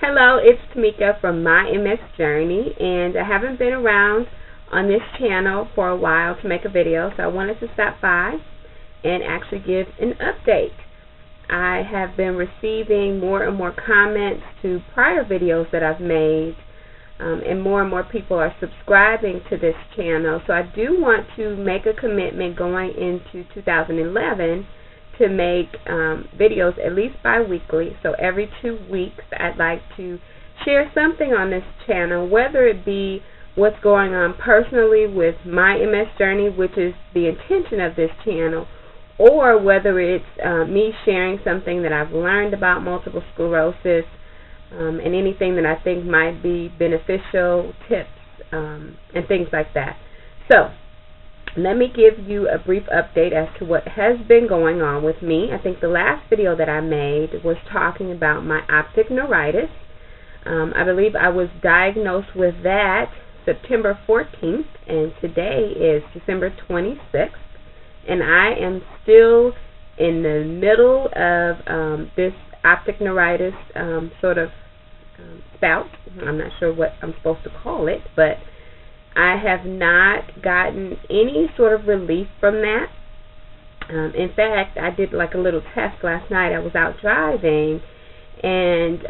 Hello, it's Tamika from MyMSJourney, and I haven't been around on this channel for a while to make a video, so I wanted to stop by and actually give an update. I have been receiving more and more comments to prior videos that I've made, and more people are subscribing to this channel, so I do want to make a commitment going into 2011 to make videos at least bi-weekly. So every 2 weeks I'd like to share something on this channel, whether it be what's going on personally with MyMSJourney, which is the intention of this channel, or whether it's me sharing something that I've learned about multiple sclerosis, and anything that I think might be beneficial, tips, and things like that. So let me give you a brief update as to what has been going on with me. I think the last video that I made was talking about my optic neuritis. I believe I was diagnosed with that September 14th, and today is December 26th, and I am still in the middle of this optic neuritis sort of spout. I'm not sure what I'm supposed to call it, but I have not gotten any sort of relief from that. In fact, I did like a little test last night. I was out driving, and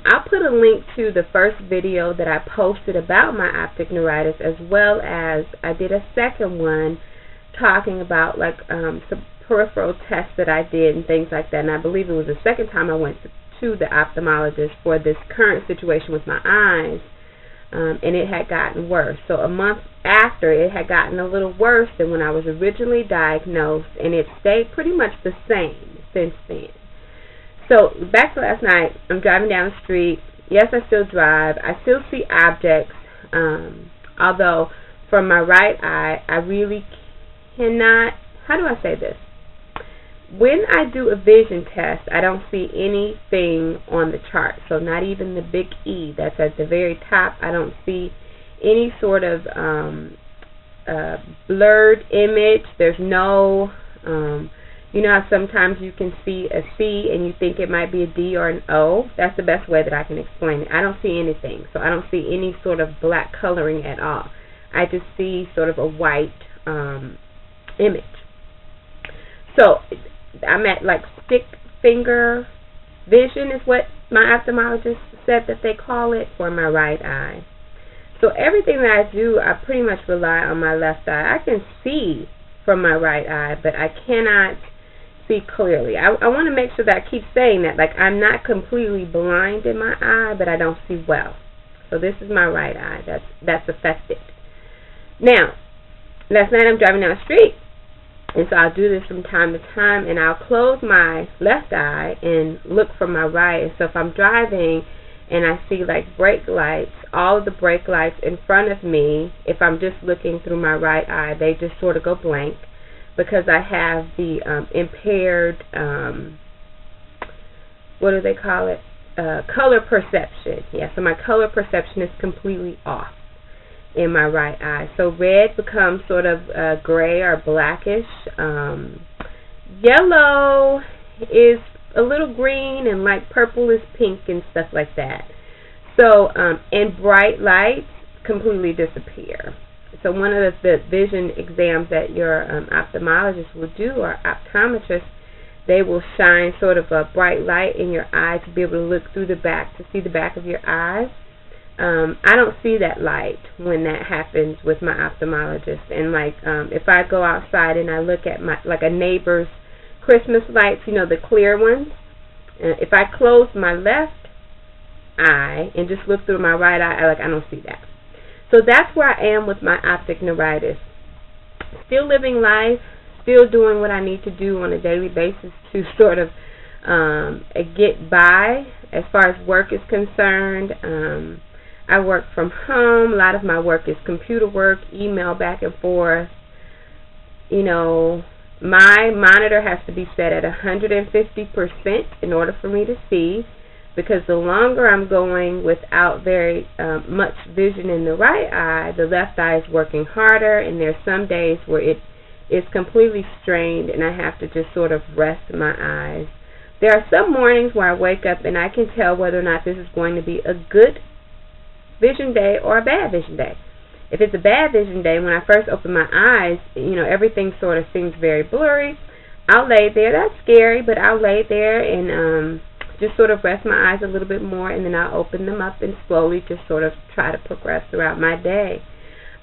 I'll put a link to the first video that I posted about my optic neuritis, as well as I did a second one talking about like some peripheral tests that I did and things like that. And I believe it was the second time I went to the ophthalmologist for this current situation with my eyes. And it had gotten worse. So a month after, it had gotten a little worse than when I was originally diagnosed, and it stayed pretty much the same since then. So back to last night, I'm driving down the street. Yes, I still drive. I still see objects, although from my right eye, I really cannot, how do I say this? When I do a vision test, I don't see anything on the chart. So not even the big E that's at the very top. I don't see any sort of blurred image. There's no, you know how sometimes you can see a C and you think it might be a D or an O? That's the best way that I can explain it. I don't see anything. So I don't see any sort of black coloring at all. I just see sort of a white image. So I'm at like stick finger vision is what my ophthalmologist said that they call it for my right eye. So everything that I do, I pretty much rely on my left eye. I can see from my right eye, but I cannot see clearly. I want to make sure that I keep saying that. Like, I'm not completely blind in my eye, but I don't see well. So this is my right eye that's affected. Now, last night I'm driving down the street, and so I'll do this from time to time, and I'll close my left eye and look from my right. And so if I'm driving and I see like brake lights, all of the brake lights in front of me, if I'm just looking through my right eye, they just sort of go blank because I have the impaired, what do they call it? Color perception. Yeah, so my color perception is completely off in my right eye. So red becomes sort of gray or blackish. Yellow is a little green, and like purple is pink and stuff like that. So and bright lights completely disappear. So one of the vision exams that your ophthalmologist will do, or optometrist, they will shine sort of a bright light in your eye to be able to look through the back, to see the back of your eyes. I don't see that light when that happens with my ophthalmologist. And like if I go outside and I look at my like a neighbor's Christmas lights, you know, the clear ones, if I close my left eye and just look through my right eye, I don't see that. So that's where I am with my optic neuritis. Still living life, still doing what I need to do on a daily basis to sort of get by as far as work is concerned. I work from home. A lot of my work is computer work, email back and forth. You know, my monitor has to be set at 150% in order for me to see, because the longer I'm going without very much vision in the right eye, the left eye is working harder, and there's some days where it is completely strained and I have to just sort of rest my eyes. There are some mornings where I wake up and I can tell whether or not this is going to be a good vision day or a bad vision day. If it's a bad vision day, when I first open my eyes, everything sort of seems very blurry. I'll lay there. That's scary, but I'll lay there and just sort of rest my eyes a little bit more, and then I'll open them up and slowly just sort of try to progress throughout my day.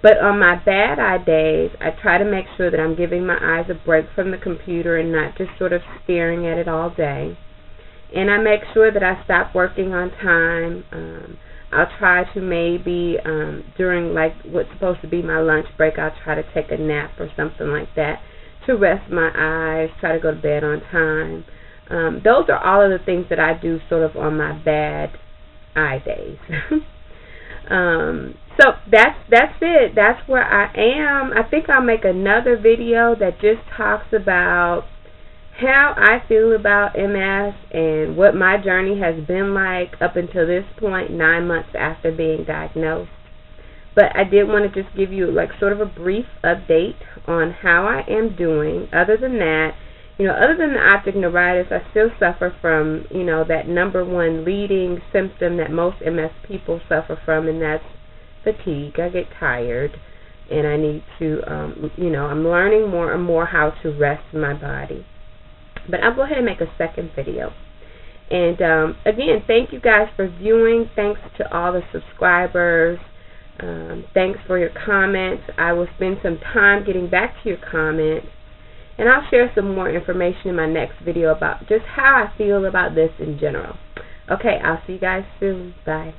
But on my bad eye days, I try to make sure that I'm giving my eyes a break from the computer and not just sort of staring at it all day. And I make sure that I stop working on time. I'll try to maybe during like what's supposed to be my lunch break, I'll try to take a nap or something like that to rest my eyes, try to go to bed on time. Those are all of the things that I do sort of on my bad eye days. So that's it. That's where I am. I think I'll make another video that just talks about how I feel about MS and what my journey has been like up until this point, 9 months after being diagnosed. But I did want to just give you like sort of a brief update on how I am doing. Other than that, other than the optic neuritis, I still suffer from, that #1 leading symptom that most MS people suffer from, and that's fatigue. I get tired, and I need to, I'm learning more and more how to rest my body. But I'll go ahead and make a second video. And again, thank you guys for viewing. Thanks to all the subscribers. Thanks for your comments. I will spend some time getting back to your comments. And I'll share some more information in my next video about just how I feel about this in general. Okay, I'll see you guys soon. Bye.